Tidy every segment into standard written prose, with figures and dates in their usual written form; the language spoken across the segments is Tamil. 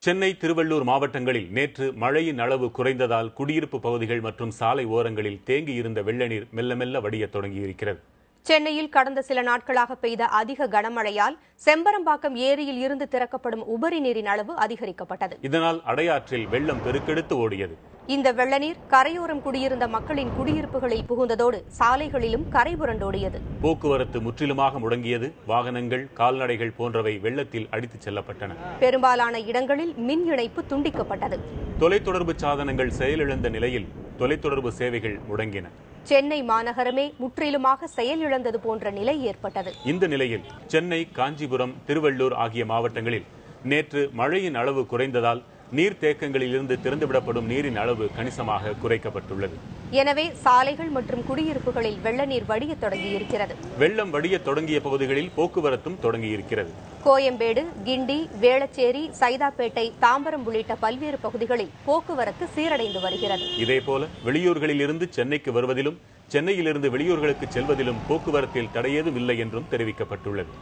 சென்னை, திருவள்ளூர் மாவட்டங்களில் நேற்று மழையின் அளவு குறைந்ததால் குடியிருப்பு பகுதிகள் மற்றும் சாலை ஓரங்களில் தேங்கியிருந்த வெள்ளநீர் மெல்ல மெல்ல வடியத் தொடங்கியிருக்கிறது. சென்னையில் கடந்த சில நாட்களாக பெய்த அதிக கனமழையால் செம்பரம்பாக்கம் ஏரியில் இருந்து திறக்கப்படும் உபரி நீரின் அளவு அதிகரிக்கப்பட்டது. இதனால் அடையாற்றில் வெள்ளம் பெருக்கெடுத்து ஓடியது. இந்த வெள்ளநீர் கரையோரம் குடியிருந்த மக்களின் குடியிருப்புகளில் புகுந்ததோடு சாலைகளிலும் கரை புரண்டோடியது. போக்குவரத்து முற்றிலுமாக முடங்கியது. வாகனங்கள், கால்நடைகள் போன்றவை வெள்ளத்தில் அடித்துச் செல்லப்பட்டன. பெரும்பாலான இடங்களில் மின் இணைப்பு துண்டிக்கப்பட்டது. தொலைத்தொடர்பு சாதனங்கள் செயலிழந்த நிலையில் தொலைத்தொடர்பு சேவைகள் முடங்கின. சென்னை மாநகரமே முற்றிலுமாக செயலிழந்தது போன்ற நிலை ஏற்பட்டது. இந்த நிலையில் சென்னை, காஞ்சிபுரம், திருவள்ளூர் ஆகிய மாவட்டங்களில் நேற்று மழையின் அளவு குறைந்ததால் நீர்த்தேக்கங்களில் இருந்து திறந்துவிடப்படும் நீரின் அளவு கணிசமாக குறைக்கப்பட்டுள்ளது. எனவே சாலைகள் மற்றும் குடியிருப்புகளில் வெள்ளநீர் வடிய தொடங்கியிருக்கிறது. வெள்ளம் வடிய தொடங்கிய பகுதிகளில் போக்குவரத்தும் தொடங்கியிருக்கிறது. கோயம்பேடு, கிண்டி, வேளச்சேரி, சைதாப்பேட்டை, தாம்பரம் உள்ளிட்ட பல்வேறு பகுதிகளில் போக்குவரத்து சீரடைந்து வருகிறது. இதேபோல வெளியூர்களில் இருந்து சென்னைக்கு வருவதிலும் சென்னையிலிருந்து வெளியூர்களுக்கு செல்வதிலும் போக்குவரத்தில் தடையேதும் இல்லை என்றும் தெரிவிக்கப்பட்டுள்ளது.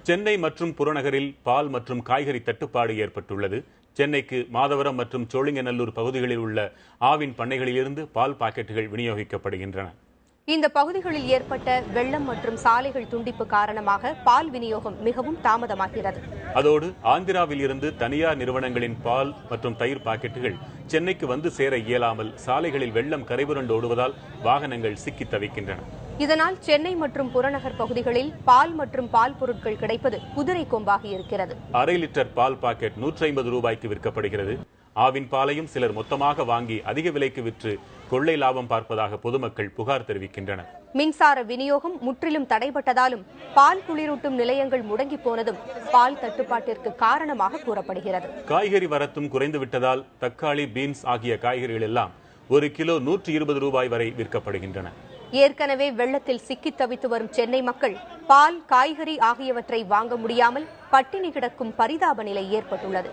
சென்னை மற்றும் புறநகரில் பால் மற்றும் காய்கறி தட்டுப்பாடு ஏற்பட்டுள்ளது. சென்னைக்கு மாதவரம் மற்றும் சோழிங்கநல்லூர் பகுதிகளில் உள்ள ஆவின் பண்ணைகளிலிருந்து பால் பாக்கெட்டுகள் விநியோகிக்கப்படுகின்றன. இந்த பகுதிகளில் ஏற்பட்ட வெள்ளம் மற்றும் சாலைகள் துண்டிப்பு காரணமாக பால் விநியோகம் மிகவும் தாமதமாகிறது. அதோடு ஆந்திராவில் இருந்து தனியார் நிறுவனங்களின் பால் மற்றும் தயிர் பாக்கெட்டுகள் சென்னைக்கு வந்து சேர இயலாமல் சாலைகளில் வெள்ளம் கரைபுரண்டு ஓடுவதால் வாகனங்கள் சிக்கி தவிக்கின்றன. இதனால் சென்னை மற்றும் புறநகர் பகுதிகளில் பால் மற்றும் பால் பொருட்கள் கிடைப்பது குதிரை கொம்பாகி இருக்கிறது. அரை லிட்டர் பால் பாக்கெட் 150 ரூபாய்க்கு விற்கப்படுகிறது. ஆவின் பாலையும் சிலர் மொத்தமாக வாங்கி அதிக விலைக்கு விற்று கொள்ளை லாபம் பார்ப்பதாக பொதுமக்கள் புகார் தெரிவிக்கின்றனர். மின்சார விநியோகம் முற்றிலும் தடைபட்டதாலும் பால் குளிரூட்டும் நிலையங்கள் முடங்கி போனதும் பால் தட்டுப்பாட்டிற்கு காரணமாக கூறப்படுகிறது. காய்கறி வரத்தும் குறைந்து விட்டதால் தக்காளி, பீன்ஸ் ஆகிய காய்கறிகள் எல்லாம் 1 கிலோ 120 ரூபாய் வரை விற்கப்படுகின்றன. ஏற்கனவே வெள்ளத்தில் சிக்கி தவித்து வரும் சென்னை மக்கள் பால், காய்கறி ஆகியவற்றை வாங்க முடியாமல் பட்டினி கிடக்கும் பரிதாப நிலை ஏற்பட்டுள்ளது.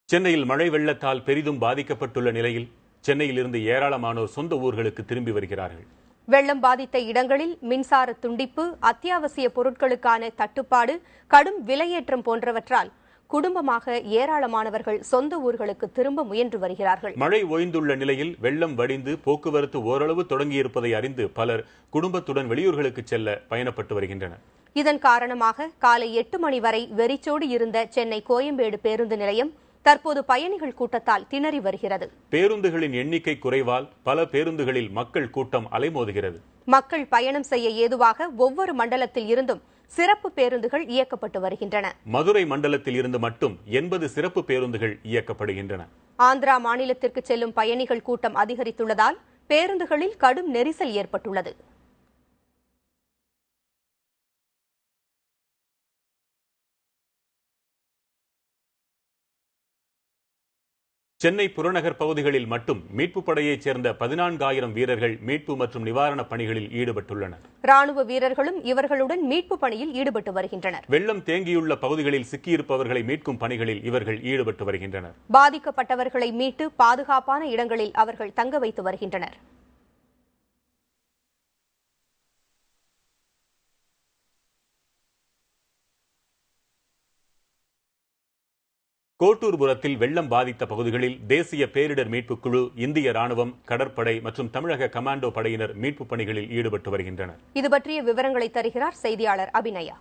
சென்னையில் மழை வெள்ளத்தால் பெரிதும் பாதிக்கப்பட்டுள்ள நிலையில் சென்னையில் இருந்து ஏராளமானோர் சொந்த ஊர்களுக்கு திரும்பி வருகிறார்கள். வெள்ளம் பாதித்த இடங்களில் மின்சார துண்டிப்பு, அத்தியாவசிய பொருட்களுக்கான தட்டுப்பாடு, கடும் விலையேற்றம் போன்றவற்றால் குடும்பமாக ஏராளமானவர்கள் சொந்த ஊர்களுக்கு திரும்ப முயன்று வருகிறார்கள். மழை ஓய்ந்துள்ள நிலையில் வெள்ளம் வடிந்து போக்குவரத்து ஓரளவு தொடங்கியிருப்பதை அறிந்து பலர் குடும்பத்துடன் வெளியூர்களுக்கு செல்ல பயணப்பட்டு வருகின்றனர். இதன் காரணமாக காலை 8 மணி வரை வெறிச்சோடி இருந்த சென்னை கோயம்பேடு பேருந்து நிலையம் தற்போது பயணிகள் கூட்டத்தால் திணறி வருகிறது. பேருந்துகளின் எண்ணிக்கை குறைவால் பல பேருந்துகளில் மக்கள் கூட்டம் அலைமோதுகிறது. மக்கள் பயணம் செய்ய ஏதுவாக ஒவ்வொரு மண்டலத்தில் இருந்தும் சிறப்பு பேருந்துகள் இயக்கப்பட்டு வருகின்றன. மதுரை மண்டலத்தில் இருந்து மட்டும் 80 சிறப்பு பேருந்துகள் இயக்கப்படுகின்றன. ஆந்திரா மாநிலத்திற்கு செல்லும் பயணிகள் கூட்டம் அதிகரித்துள்ளதால் பேருந்துகளில் கடும் நெரிசல் ஏற்பட்டுள்ளது. சென்னை புறநகர் பகுதிகளில் மட்டும் மீட்பு படையைச் சேர்ந்த 14,000 வீரர்கள் மீட்பு மற்றும் நிவாரணப் பணிகளில் ஈடுபட்டுள்ளனர். ராணுவ வீரர்களும் இவர்களுடன் மீட்பு பணியில் ஈடுபட்டு வருகின்றனர். வெள்ளம் தேங்கியுள்ள பகுதிகளில் சிக்கியிருப்பவர்களை மீட்கும் பணிகளில் இவர்கள் ஈடுபட்டு வருகின்றனர். பாதிக்கப்பட்டவர்களை மீட்டு பாதுகாப்பான இடங்களில் அவர்கள் தங்க வைத்து வருகின்றனர். கோட்டூர்புரத்தில் வெள்ளம் பாதித்த பகுதிகளில் தேசிய பேரிடர் மீட்புக் குழு, இந்திய ராணுவம், கடற்படை மற்றும் தமிழக கமாண்டோ படையினர் மீட்பு பணிகளில் ஈடுபட்டு வருகின்றனர். இது பற்றிய விவரங்களை தருகிறார் செய்தியாளர் அபிநயா.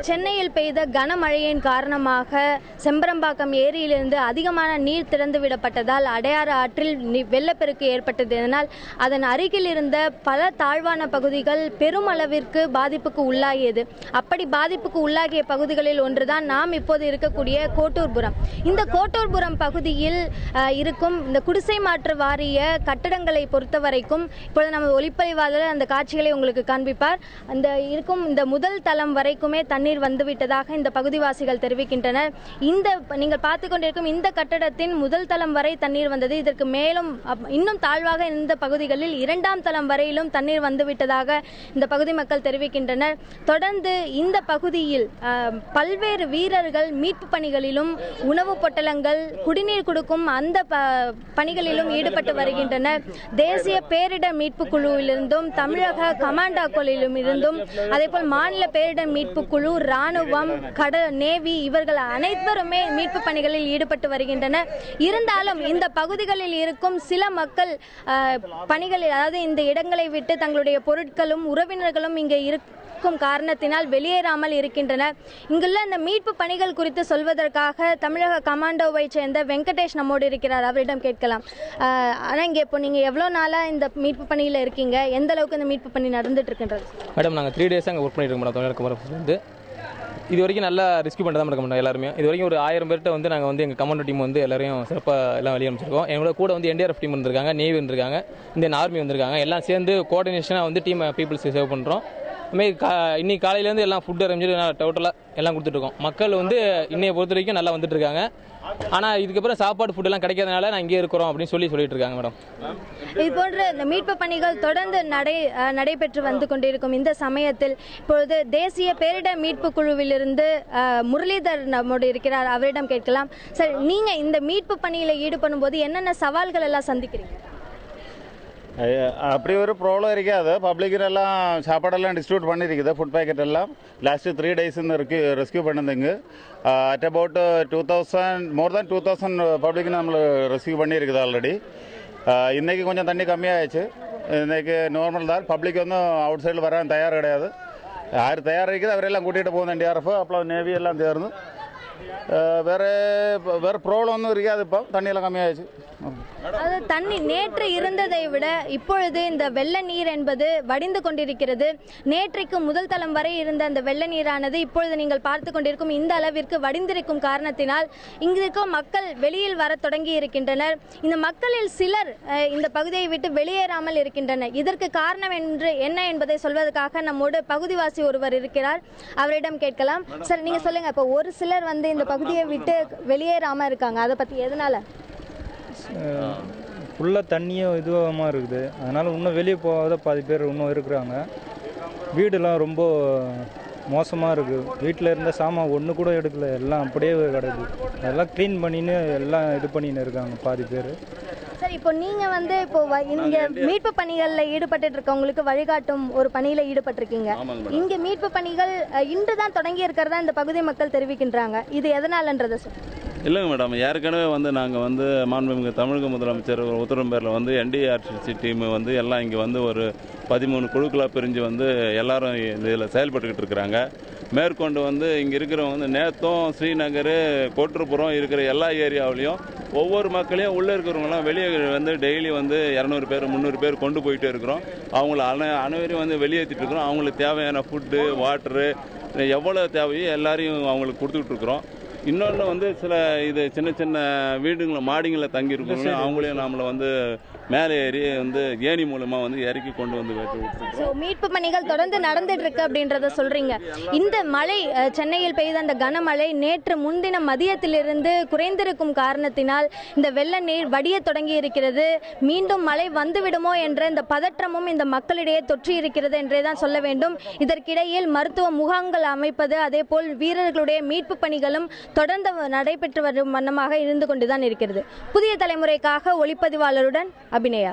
சென்னையில் பெய்த கனமழையின் காரணமாக செம்பரம்பாக்கம் ஏரியிலிருந்து அதிகமான நீர் திறந்து விடப்பட்டதால் அடையாறு ஆற்றில் வெள்ளப்பெருக்கு ஏற்பட்டது. இதனால் அதன் அருகில் இருந்த பல தாழ்வான பகுதிகள் பெருமளவிற்கு பாதிப்புக்கு உள்ளாகியது. அப்படி பாதிப்புக்கு உள்ளாகிய பகுதிகளில் ஒன்றுதான் நாம் இப்போது இருக்கக்கூடிய கோட்டூர்புரம். இந்த கோட்டூர்புரம் பகுதியில் இருக்கும் இந்த குடிசை மாற்று வாரிய கட்டடங்களை பொறுத்தவரைக்கும் இப்பொழுது நம்ம ஒளிப்பதிவாளர் அந்த காட்சிகளை உங்களுக்கு காண்பிப்பார். அந்த இருக்கும் இந்த முதல் தளம் வரைக்குமே தண்ணீர் தண்ணீர் வந்துவிட்டதாக இந்த பகுதிவாசிகள் தெரிவிக்கின்றனர். நீங்கள் பார்த்து கொண்டிருக்கும் இந்த கட்டடத்தின் முதல் தளம் வரை தண்ணீர் வந்தது. இதற்கு மேலும் இன்னும் தாழ்வாக இந்த பகுதிகளில் 2ஆம் தளம் வரையிலும் தண்ணீர் வந்துவிட்டதாக இந்த பகுதி மக்கள் தெரிவிக்கின்றனர். தொடர்ந்து இந்த பகுதியில் பல்வேறு வீரர்கள் மீட்பு பணிகளிலும் உணவுப் பொட்டலங்கள் குடிநீர் கொடுக்கும் அந்த பணிகளிலும் ஈடுபட்டு வருகின்றனர். தேசிய பேரிடர் மீட்பு குழுவிலிருந்தும் தமிழக கமாண்டோக்களிலும் இருந்தும் அதேபோல் மாநில பேரிடர் மீட்பு குழு, ராணுவம், கடல், நேவி இவர்கள் அனைவருமே மீட்பு பணிகளில் ஈடுபட்டு வருகின்றனர். இருந்தாலும் இந்த பகுதிகளில் இருக்கும் சில மக்கள் பணிகளில், அதாவது இந்த இடங்களை விட்டு தங்களுடைய பொருட்களும் உறவினர்களும் இங்கே இருக்கும் காரணத்தினால் வெளியேறாமல் இருக்கின்றனர். இங்குள்ள இந்த மீட்பு பணிகள் குறித்து சொல்வதற்காக தமிழக கமாண்டோவை சேர்ந்த வெங்கடேஷ் நம்மோடு இருக்கிறார். அவரிடம் கேட்கலாம். ஆனால் இங்கே இப்போ நீங்கள் எவ்வளோ நாளாக இந்த மீட்பு பணியில் இருக்கீங்க? எந்த அளவுக்கு இந்த மீட்பு பணி நடந்துட்டு இருக்கின்றது? மேடம், நாங்கள் 3 டேஸாக அங்கே ஒர்க் பண்ணிட்டு இருக்கோம் மேடம். தமிழக இது வரைக்கும் நல்லா ரெஸ்க்யூ பண்ணிட்டு தான் இருக்க மாட்டோம். எல்லாருமே இது வரைக்கும் ஒரு 1000 பேர்கிட்ட வந்து நாங்கள் வந்து எங்கள் கமாண்டோ டீம் வந்து எல்லாரையும் சிறப்பாக எல்லாம் வெளியே அனுப்பிச்சிருக்கோம். எங்களோட கூட வந்து NDRF டீம் வந்திருக்காங்க, நேவி வந்திருக்காங்க, இந்தியன் ஆர்மி வந்திருக்காங்க. எல்லாம் சேர்ந்து கோஆர்டினேஷனாக வந்து டீம் பீப்புள்ஸ் சேவ் பண்ணுறோம். அதுமாதிரி இன்னைக்கு காலையிலேருந்து எல்லாம் ஃபுட் அரேஞ்சு டோட்டலாக எல்லாம் கொடுத்துட்ருக்கோம். மக்கள் வந்து இன்னையை பொறுத்த வரைக்கும் நல்லா வந்துட்டு இருக்காங்க. ஆனால் இதுக்கப்புறம் சாப்பாடு ஃபுட்டெல்லாம் கிடைக்காதனால நான் இங்கே இருக்கிறோம் அப்படின்னு சொல்லிட்டு இருக்காங்க மேடம். இது போன்ற இந்த மீட்பு பணிகள் தொடர்ந்து நடைபெற்று வந்து கொண்டிருக்கும் இந்த சமயத்தில் இப்பொழுது தேசிய பேரிடர் மீட்பு குழுவிலிருந்து முரளிதர் நம்மோடு இருக்கிறார். அவரிடம் கேட்கலாம். சார், நீங்கள் இந்த மீட்பு பணியில் ஈடுபடும் போது என்னென்ன சவால்கள் எல்லாம் சந்திக்கிறீங்க? அப்படி ஒரு ப்ராப்ளம் இருக்காது. பப்ளிக்கினெல்லாம் சாப்பாடெல்லாம் டிஸ்ட்ரிபியூட் பண்ணியிருக்குது. ஃபுட் பேக்கெட் எல்லாம் லாஸ்ட்டு 3 days ரெஸ்க்யூ பண்ணதுங்க. At about 2000 more than 2000 public நம்ம ரெஸ்க்யூ பண்ணியிருக்குது ஆல்ரெடி. இன்றைக்கி கொஞ்சம் தண்ணி கம்மியாகிடுச்சு. இன்றைக்கி நார்மல் தான். பப்ளிக் வந்து அவுட் சைடில் வர தயார் கிடையாது. யார் தயார் இருக்குது அவரெல்லாம் கூட்டிகிட்டு போகுது NDRF, அப்புறம் நேவி எல்லாம் சேர்ந்து. வேறு ப்ராப்ளம் ஒன்றும் இருக்காது. இப்போ தண்ணியெல்லாம் கம்மியாகிடுச்சு. அது தண்ணி நேற்று இருந்ததை விட இப்பொழுது இந்த வெள்ள நீர் என்பது வடிந்து கொண்டிருக்கிறது. நேற்றைக்கு முதல் தளம் வரை இருந்த அந்த வெள்ள நீரானது இப்பொழுது நீங்கள் பார்த்து கொண்டிருக்கும் இந்த அளவிற்கு வடிந்திருக்கும் காரணத்தினால் இங்கிருக்கும் மக்கள் வெளியில் வர தொடங்கி இருக்கின்றனர். இந்த மக்களில் சிலர் இந்த பகுதியை விட்டு வெளியேறாமல் இருக்கின்றனர். இதற்கு காரணம் என்ன என்பதை சொல்வதற்காக நம்மோடு பகுதிவாசி ஒருவர் இருக்கிறார். அவரிடம் கேட்கலாம். சார், நீங்கள் சொல்லுங்க. இப்போ ஒரு சிலர் வந்து இந்த பகுதியை விட்டு வெளியேறாமல் இருக்காங்க, அதை பற்றி எதனால? ஃபுல்லாக தண்ணியும் இதுவாக இருக்குது. அதனால் இன்னும் வெளியே போகாத பாதி பேர் இன்னும் இருக்கிறாங்க. வீடெல்லாம் ரொம்ப மோசமாக இருக்குது. வீட்டில் இருந்த சாமான் ஒன்று கூட எடுக்கல, எல்லாம் அப்படியே கிடக்குது. அதெல்லாம் க்ளீன் பண்ணின்னு எல்லாம் இது பண்ணின்னு இருக்காங்க பாதி பேர். சார், இப்போ நீங்கள் வந்து இப்போ இங்கே மீட்பு பணிகளில் ஈடுபட்டு இருக்கவங்களுக்கு வழிகாட்டும் ஒரு பணியில் ஈடுபட்டிருக்கீங்க. இங்கே மீட்பு பணிகள் இன்று தான் தொடங்கி இருக்கிறதா இந்த பகுதி மக்கள் தெரிவிக்கின்றாங்க. இது எதனாலன்றதை சார்? இல்லைங்க மேடம், ஏற்கனவே வந்து நாங்கள் வந்து மாண்புமிகு தமிழக முதலமைச்சர் உத்தரவு பேரில் வந்து NDRC டீம் வந்து எல்லாம் இங்கே வந்து ஒரு 13 குழுக்களாக பிரிஞ்சு வந்து எல்லாரும் இதில் செயல்பட்டுக்கிட்டு இருக்கிறாங்க. மேற்கொண்டு வந்து இங்கே இருக்கிறவங்க வந்து நேற்றும் ஸ்ரீநகர், கோட்டுப்புறம் இருக்கிற எல்லா ஏரியாவிலையும் ஒவ்வொரு மக்களையும் உள்ளே இருக்கிறவங்களாம் வெளியே வந்து டெய்லி வந்து 200 பேர் 300 பேர் கொண்டு போயிட்டே இருக்கிறோம். அவங்கள அனைவரையும் வந்து வெளியேற்றிட்டு இருக்கிறோம். அவங்களுக்கு தேவையான ஃபுட்டு, வாட்டரு எவ்வளோ தேவையோ எல்லாரையும் அவங்களுக்கு கொடுத்துக்கிட்டு இருக்கிறோம். இன்னொன்று வந்து சின்ன சின்ன வீடுங்களை மாடிங்களில் தங்கியிருக்கோங்க. அவங்களையும் நம்மளை வந்து மேலே ஏறி வந்து ஏணி மூலமாக வந்து இறக்கி கொண்டு வந்து மீட்பு பணிகள் தொடர்ந்து நடந்துட்டு இருக்கு அப்படின்றத சொல்றீங்க. இந்த மழை, சென்னையில் பெய்த அந்த கனமழை நேற்று முன்தினம் மதியத்திலிருந்து குறைந்திருக்கும் காரணத்தினால் இந்த வெள்ள நீர் வடிய தொடங்கி இருக்கிறது. மீண்டும் மழை வந்துவிடுமோ என்ற இந்த பதற்றமும் இந்த மக்களிடையே தொற்றி இருக்கிறது என்றே தான் சொல்ல வேண்டும். இதற்கிடையில் மருத்துவ முகாம்கள் அமைப்பது, அதே போல் வீரர்களுடைய மீட்பு பணிகளும் தொடர்ந்து நடைபெற்று வரும் வண்ணமாக இருந்து கொண்டுதான் இருக்கிறது. புதிய தலைமுறைக்காக ஒளிப்பதிவாளருடன் அபிநயா.